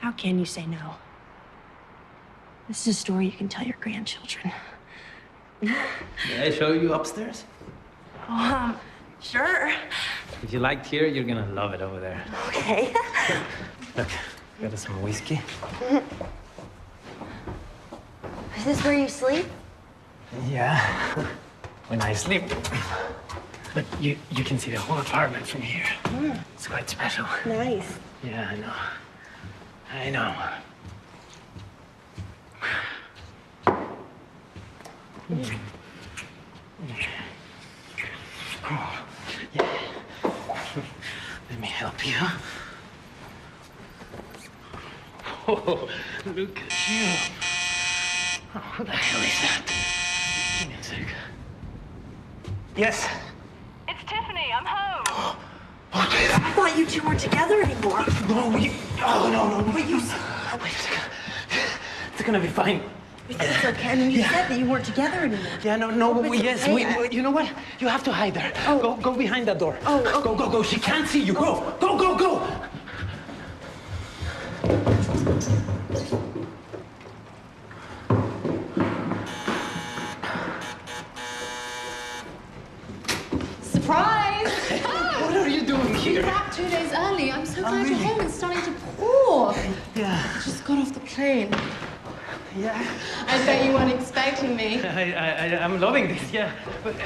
How can you say no? This is a story you can tell your grandchildren. May I show you upstairs? Oh, sure. If you liked here, you're gonna love it over there. Okay. Look, got us some whiskey. Is this where you sleep? Yeah, when I sleep. Look, you can see the whole apartment from here. It's quite special. Nice. Yeah, I know. I know. Oh, yeah. Let me help you. Oh, look at you. Oh, who the hell is that? Give me a sec. Yes. It's Tiffany. I'm home. I thought you two weren't together anymore. No, you. Oh, no. But you. Oh, wait a second. It's gonna be fine. It's okay. I mean, you said that you weren't together anymore. Yeah, no, But yes, hey, you know what? You have to hide there. Oh. Go behind that door. Oh, okay. Go. She can't see you. Go. Surprise! What are you doing here? You're up 2 days early. I'm so glad really? you're home. It's starting to pour. Yeah. I just got off the plane. Yeah. I bet you weren't expecting me. I'm loving this, yeah. But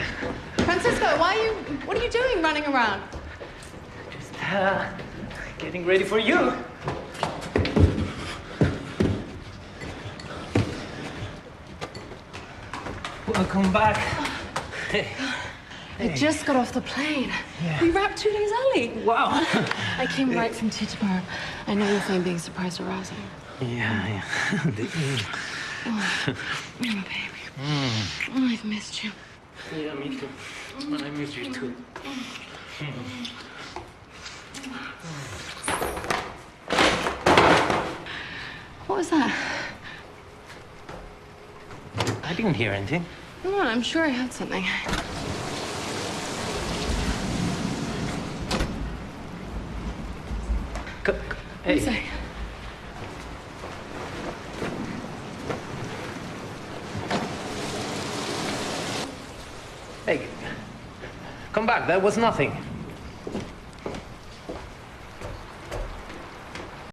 Francisco, what are you doing running around? just getting ready for you. Welcome back. Hey. I just got off the plane. Yeah. We wrapped 2 days early. Wow. I came right from Titchborough. I know you find being surprised arousing. Yeah. Oh, baby. Oh, I've missed you. Yeah, me too. I miss you too. What was that? I didn't hear anything. Come on, I'm sure I heard something. Hey. One sec. Hey. Come back. That was nothing.